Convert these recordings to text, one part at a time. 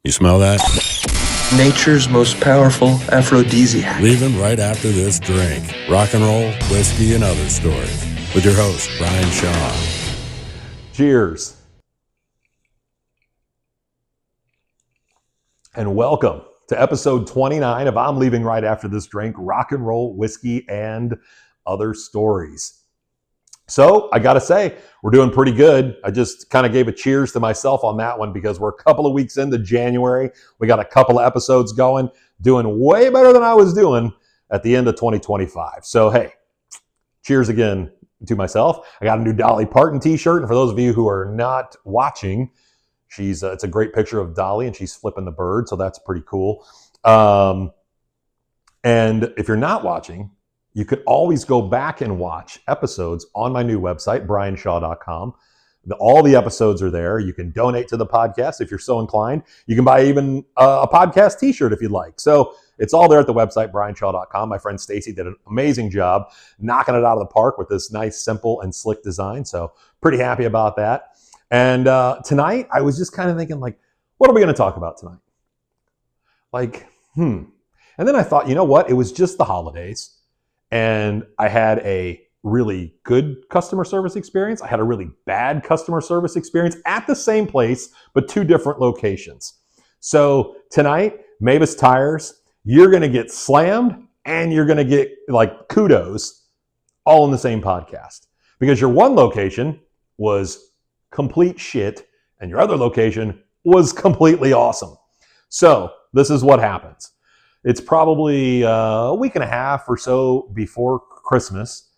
You smell that? Nature's most powerful aphrodisiac. Leaving right after this drink. Rock and roll, whiskey, and other stories. With your host, Brian Shaw. Cheers. And welcome to episode 29 of I'm Leaving Right After This Drink, Rock and Roll, Whiskey, and Other Stories. So I got to say, we're doing pretty good. I just kind of gave a cheers to myself on that one because we're a couple of weeks into January. We got a couple of episodes going, doing way better than I was doing at the end of 2025. So, hey, cheers again to myself. I got a new Dolly Parton t-shirt. And for those of you who are not watching, it's a great picture of Dolly and she's flipping the bird. So that's pretty cool. And if you're not watching, you could always go back and watch episodes on my new website, brianshaw.com. All the episodes are there. You can donate to the podcast if you're so inclined. You can buy even a podcast t-shirt if you'd like. So it's all there at the website, brianshaw.com. My friend Stacy did an amazing job knocking it out of the park with this nice, simple, and slick design. So pretty happy about that. And tonight, I was just kind of thinking, like, what are we going to talk about tonight? And then I thought, you know what? It was just the holidays. And I had a really good customer service experience. I had a really bad customer service experience at the same place, but two different locations. So tonight, Mavis Tires, you're going to get slammed and you're going to get like kudos all in the same podcast. Because your one location was complete shit and your other location was completely awesome. So this is what happens. It's probably a week and a half or so before Christmas,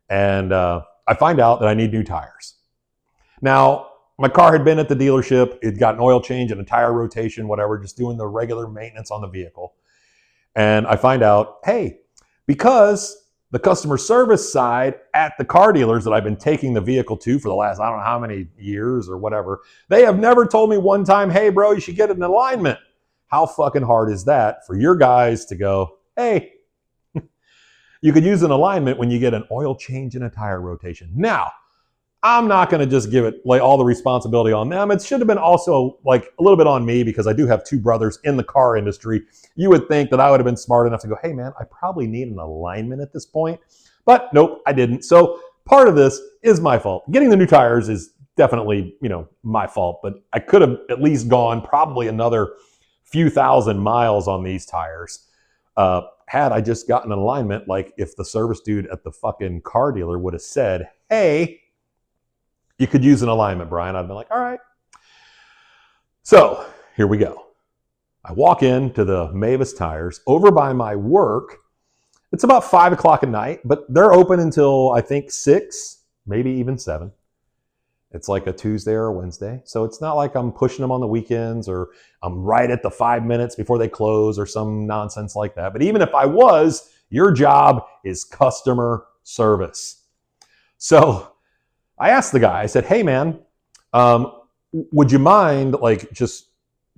and I find out that I need new tires. Now, my car had been at the dealership. It got an oil change and a tire rotation, whatever, just doing the regular maintenance on the vehicle. And I find out, hey, because the customer service side at the car dealers that I've been taking the vehicle to for the last, I don't know how many years or whatever, they have never told me one time, hey, bro, you should get an alignment. How fucking hard is that for your guys to go, hey, you could use an alignment when you get an oil change and a tire rotation. Now, I'm not going to just give it like all the responsibility on them. It should have been also like a little bit on me because I do have two brothers in the car industry. You would think that I would have been smart enough to go, hey man, I probably need an alignment at this point. But nope, I didn't. So part of this is my fault. Getting the new tires is definitely, my fault, but I could have at least gone probably another few thousand miles on these tires. Had I just gotten an alignment, like if the service dude at the fucking car dealer would have said, hey, you could use an alignment, Brian, I'd been like, all right. So here we go. I walk into the Mavis Tires over by my work. It's about 5 o'clock at night, but they're open until I think 6, maybe even 7. It's like a Tuesday or a Wednesday. So it's not like I'm pushing them on the weekends or I'm right at the 5 minutes before they close or some nonsense like that. But even if I was, your job is customer service. So I asked the guy, I said, hey man, would you mind like just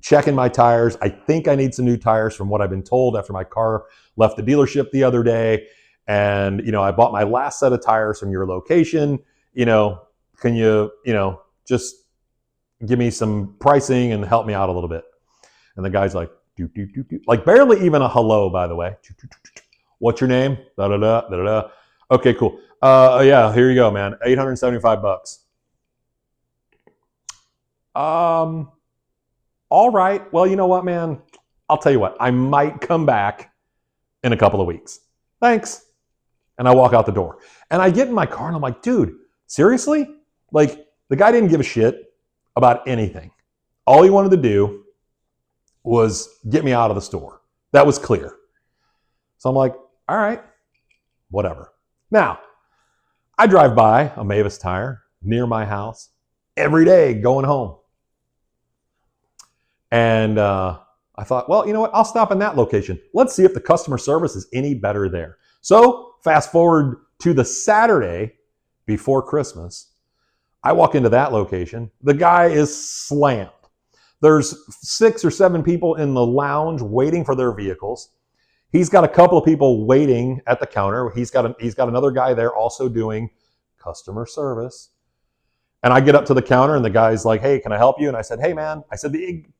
checking my tires? I think I need some new tires from what I've been told after my car left the dealership the other day. And, I bought my last set of tires from your location, can you, just give me some pricing and help me out a little bit? And the guy's like, like barely even a hello, by the way. What's your name? Da-da-da. Okay, cool. Yeah, here you go, man. $875. All right. Well, you know what, man? I'll tell you what. I might come back in a couple of weeks. Thanks. And I walk out the door. And I get in my car and I'm like, dude, seriously? Like, the guy didn't give a shit about anything. All he wanted to do was get me out of the store. That was clear. So I'm like, all right, whatever. Now, I drive by a Mavis Tire near my house every day going home. And I thought, well, you know what? I'll stop in that location. Let's see if the customer service is any better there. So fast forward to the Saturday before Christmas. I walk into that location. The guy is slammed. There's 6 or 7 people in the lounge waiting for their vehicles. He's got a couple of people waiting at the counter. He's got another guy there also doing customer service. And I get up to the counter and the guy's like, hey, can I help you? And I said, hey man,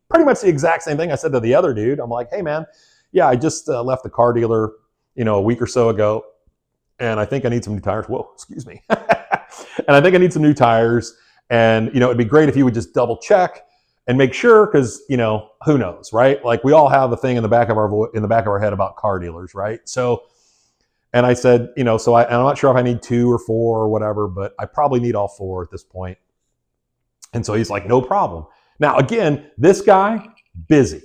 pretty much the exact same thing I said to the other dude. I'm like, hey man, yeah, I just left the car dealer, a week or so ago, and I think I need some new tires. Whoa, excuse me. And I think I need some new tires. And, it'd be great if you would just double check and make sure, because, who knows, right? Like we all have a thing in the back of our head about car dealers, right? So, and I said, and I'm not sure if I need 2 or 4 or whatever, but I probably need all 4 at this point. And so he's like, no problem. Now, again, this guy, busy.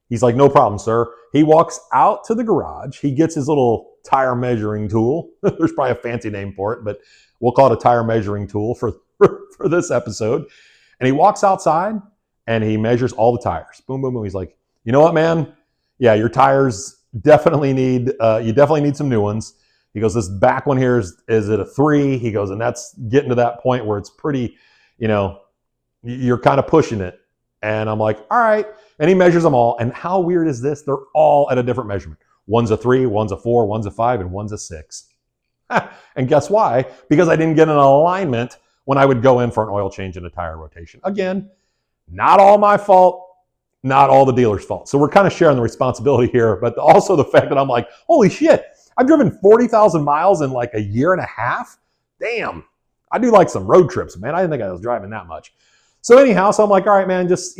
He's like, no problem, sir. He walks out to the garage. He gets his little tire measuring tool. There's probably a fancy name for it, but we'll call it a tire measuring tool for this episode. And he walks outside and he measures all the tires. Boom, boom, boom. He's like, you know what, man? Yeah, your tires definitely need some new ones. He goes, this back one here is at a 3. He goes, and that's getting to that point where it's pretty, you're kind of pushing it. And I'm like, all right. And he measures them all. And how weird is this? They're all at a different measurement. One's a 3, one's a 4, one's a 5, and one's a 6. And guess why? Because I didn't get an alignment when I would go in for an oil change and a tire rotation. Again, not all my fault, not all the dealer's fault. So we're kind of sharing the responsibility here, but also the fact that I'm like, holy shit, I've driven 40,000 miles in like a year and a half. Damn, I do like some road trips, man. I didn't think I was driving that much. So anyhow, so I'm like, all right, man, just,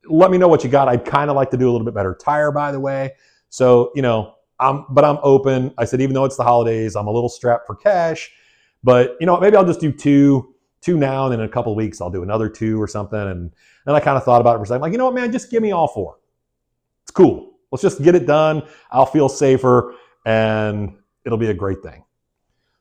let me know what you got. I'd kind of like to do a little bit better tire, by the way. So, I'm open. I said, even though it's the holidays, I'm a little strapped for cash, but maybe I'll just do two now, and then in a couple of weeks, I'll do another 2 or something. And then I kind of thought about it for a second. Like, you know what, man, just give me all 4. It's cool. Let's just get it done. I'll feel safer and it'll be a great thing.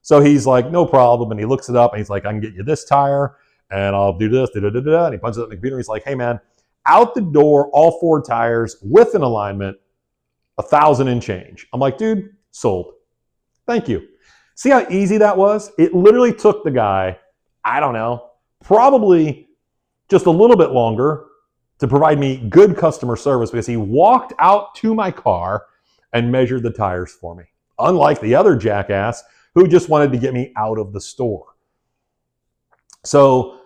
So he's like, no problem. And he looks it up and he's like, I can get you this tire and I'll do this, and he punches it in the computer. He's like, hey man, out the door, all 4 tires with an alignment, $1,000 and change. I'm like, dude, sold. Thank you. See how easy that was? It literally took the guy, I don't know, probably just a little bit longer to provide me good customer service because he walked out to my car and measured the tires for me. Unlike the other jackass who just wanted to get me out of the store. So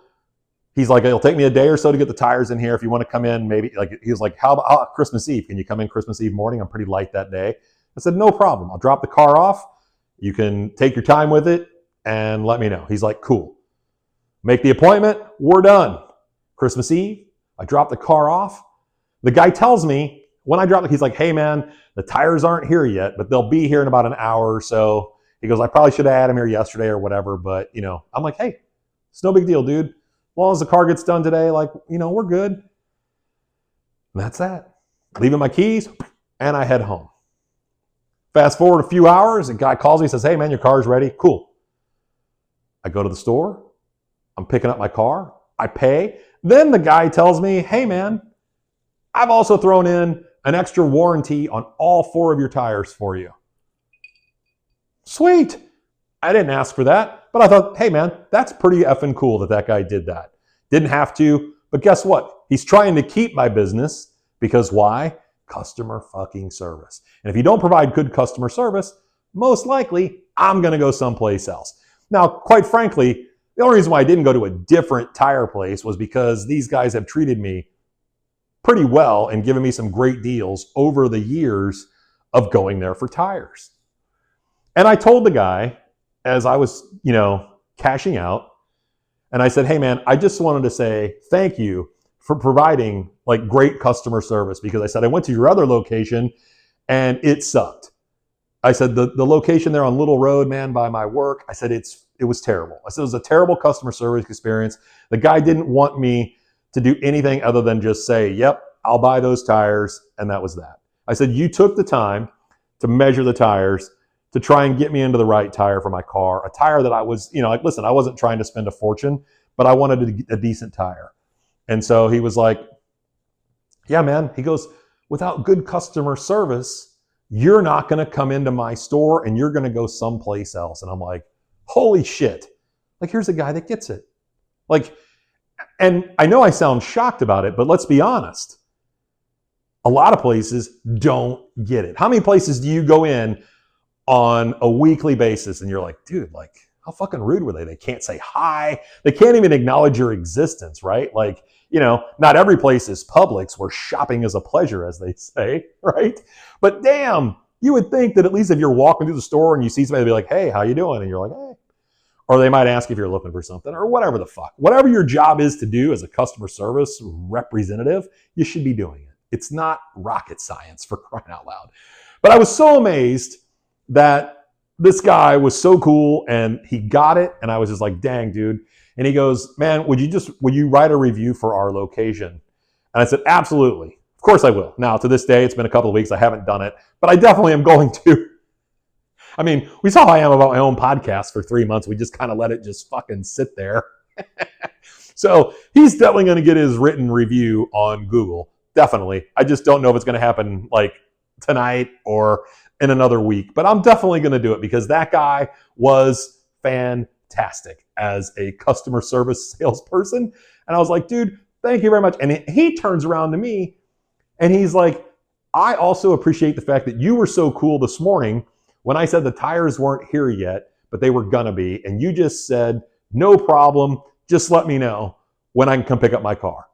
he's like, it'll take me a day or so to get the tires in here. If you want to come in, maybe he was like, how about Christmas Eve? Can you come in Christmas Eve morning? I'm pretty light that day. I said, no problem. I'll drop the car off. You can take your time with it and let me know. He's like, cool. Make the appointment. We're done. Christmas Eve, I drop the car off. The guy tells me when I drop it, he's like, hey man, the tires aren't here yet, but they'll be here in about an hour or so. He goes, I probably should have had them here yesterday or whatever, but I'm like, hey, it's no big deal, dude. As long as the car gets done today, we're good. And that's that. Leaving my keys, and I head home. Fast forward a few hours, a guy calls me, says, hey man, your car's ready. Cool. I go to the store. I'm picking up my car. I pay. Then the guy tells me, hey man, I've also thrown in an extra warranty on all 4 of your tires for you. Sweet. I didn't ask for that, but I thought, hey man, that's pretty effing cool that guy did that. Didn't have to, but guess what? He's trying to keep my business because why? Customer fucking service. And if you don't provide good customer service, most likely I'm going to go someplace else. Now, quite frankly, the only reason why I didn't go to a different tire place was because these guys have treated me pretty well and given me some great deals over the years of going there for tires. And I told the guy as I was, cashing out, and I said, hey man, I just wanted to say thank you for providing great customer service, because I said, I went to your other location and it sucked. I said, the location there on Little Road, man, by my work, I said, it was terrible. I said, it was a terrible customer service experience. The guy didn't want me to do anything other than just say, yep, I'll buy those tires. And that was that. I said, you took the time to measure the tires to try and get me into the right tire for my car, a tire that I was, listen, I wasn't trying to spend a fortune, but I wanted a decent tire. And so he was like, yeah, man, he goes, without good customer service, you're not going to come into my store and you're going to go someplace else. And I'm like, holy shit. Here's a guy that gets it. And I know I sound shocked about it, but let's be honest. A lot of places don't get it. How many places do you go in on a weekly basis and you're like, dude, how fucking rude were they? They can't say hi. They can't even acknowledge your existence, right? not every place is Publix where shopping is a pleasure, as they say, right? But damn, you would think that at least if you're walking through the store and you see somebody, they'd be like, hey, how you doing? And you're like, hey. Or they might ask if you're looking for something or whatever the fuck. Whatever your job is to do as a customer service representative, you should be doing it. It's not rocket science, for crying out loud. But I was so amazed that this guy was so cool and he got it. And I was just like, dang, dude. And he goes, man, would you write a review for our location? And I said, absolutely. Of course I will. Now, to this day, it's been a couple of weeks. I haven't done it, but I definitely am going to. I mean, we saw how I am about my own podcast for 3 months. We just kind of let it just fucking sit there. So he's definitely going to get his written review on Google. Definitely. I just don't know if it's going to happen like tonight or in another week, but I'm definitely going to do it because that guy was fantastic as a customer service salesperson. And I was like, dude, thank you very much. And he turns around to me and he's like, I also appreciate the fact that you were so cool this morning when I said the tires weren't here yet, but they were gonna be, and you just said, no problem, just let me know when I can come pick up my car.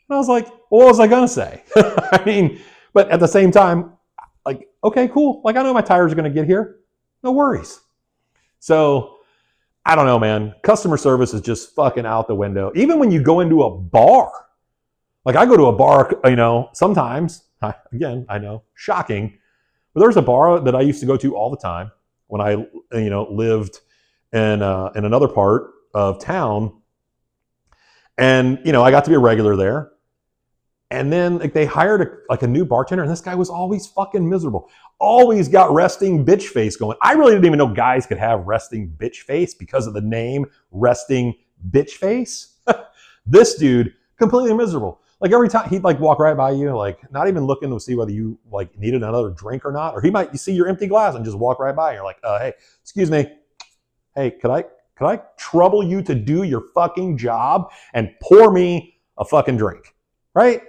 And I was like, well, what was I gonna say? I mean, but at the same time, like, okay, cool. Like, I know my tires are gonna get here. No worries. So, I don't know, man. Customer service is just fucking out the window. Even when you go into a bar. Like, I go to a bar, sometimes, again, I know, shocking, but there's a bar that I used to go to all the time when I, lived in another part of town. And, I got to be a regular there. And then they hired a new bartender, and this guy was always fucking miserable. Always got resting bitch face going. I really didn't even know guys could have resting bitch face because of the name resting bitch face. This dude, completely miserable. Like every time he'd walk right by you, not even looking to see whether you needed another drink or not. Or he might see your empty glass and just walk right by. And you're like, hey, excuse me. Hey, could I trouble you to do your fucking job and pour me a fucking drink? Right?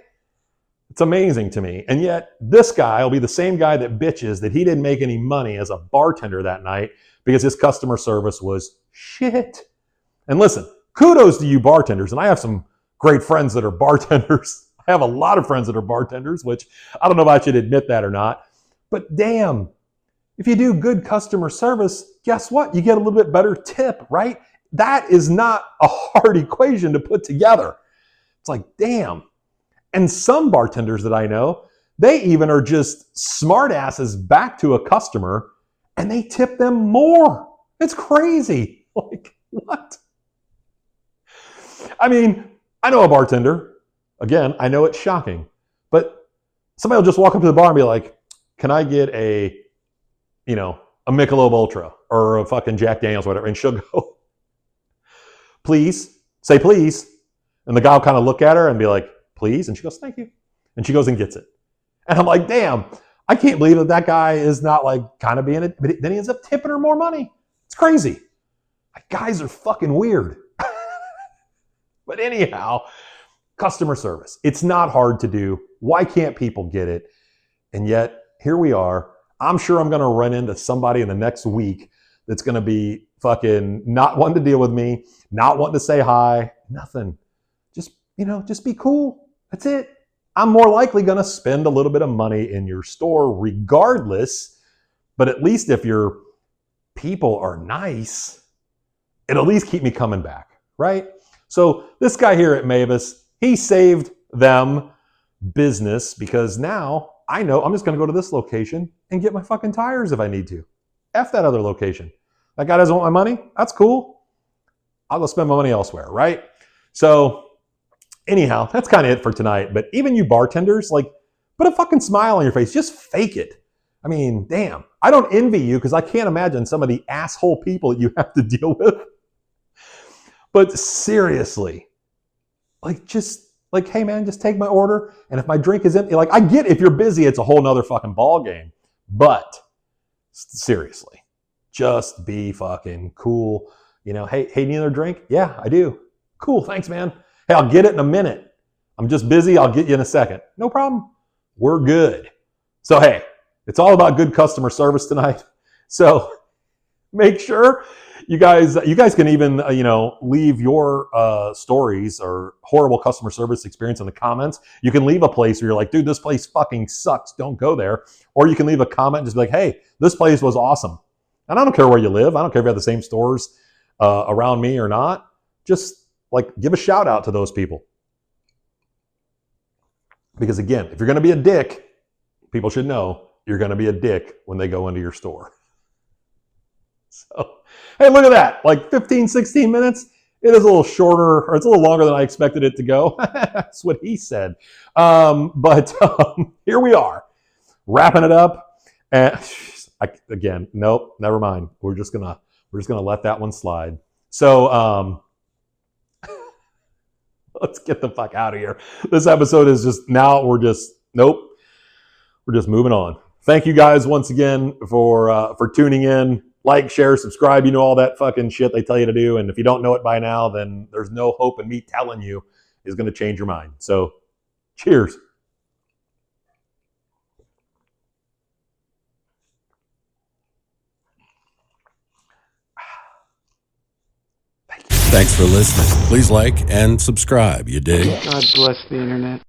It's amazing to me. And yet this guy will be the same guy that bitches that he didn't make any money as a bartender that night because his customer service was shit. And listen, kudos to you bartenders. And I have some great friends that are bartenders. I have a lot of friends that are bartenders, which I don't know if I should admit that or not. But damn, if you do good customer service, guess what? You get a little bit better tip, right? That is not a hard equation to put together. It's like, damn. And some bartenders that I know, they even are just smart asses back to a customer and they tip them more. It's crazy. Like, what? I mean, I know a bartender. Again, I know it's shocking, but somebody will just walk up to the bar and be like, can I get a Michelob Ultra or a fucking Jack Daniels, whatever. And she'll go, please, say please. And the guy will kind of look at her and be like, please. And she goes, thank you. And she goes and gets it. And I'm like, damn, I can't believe that guy is not kind of being it. But then he ends up tipping her more money. It's crazy. Guys are fucking weird. But anyhow, customer service. It's not hard to do. Why can't people get it? And yet, here we are. I'm sure I'm going to run into somebody in the next week that's going to be fucking not wanting to deal with me, not wanting to say hi, nothing. Just be cool. That's it. I'm more likely going to spend a little bit of money in your store regardless, but at least if your people are nice, it'll at least keep me coming back, right? So this guy here at Mavis, he saved them business because now I know I'm just going to go to this location and get my fucking tires if I need to. F that other location. That guy doesn't want my money? That's cool. I'll go spend my money elsewhere, right? So anyhow, that's kind of it for tonight. But even you bartenders, put a fucking smile on your face. Just fake it. I mean, damn. I don't envy you because I can't imagine some of the asshole people that you have to deal with. But seriously, hey man, just take my order. And if my drink is empty, I get if you're busy, it's a whole nother fucking ball game. But seriously, just be fucking cool. Hey, need another drink? Yeah, I do. Cool, thanks, man. Hey, I'll get it in a minute. I'm just busy. I'll get you in a second. No problem. We're good. So, hey, it's all about good customer service tonight. So make sure you guys can even leave your stories or horrible customer service experience in the comments. You can leave a place where you're like, dude, this place fucking sucks, don't go there. Or you can leave a comment and just be like, hey, this place was awesome. And I don't care where you live. I don't care if you have the same stores around me or not. Just like give a shout out to those people. Because again, if you're going to be a dick, people should know you're going to be a dick when they go into your store. So, hey, look at that. Like 15, 16 minutes. It is a little shorter, or it's a little longer than I expected it to go. That's what he said. But here we are, wrapping it up. And again, nope, never mind. We're just gonna let that one slide. So let's get the fuck out of here. This episode is just we're just moving on. Thank you guys once again for tuning in. Like, share, subscribe. You know all that fucking shit they tell you to do. And if you don't know it by now, then there's no hope in me telling you is going to change your mind. So, cheers. Thanks for listening. Please like and subscribe. You dig? God bless the internet.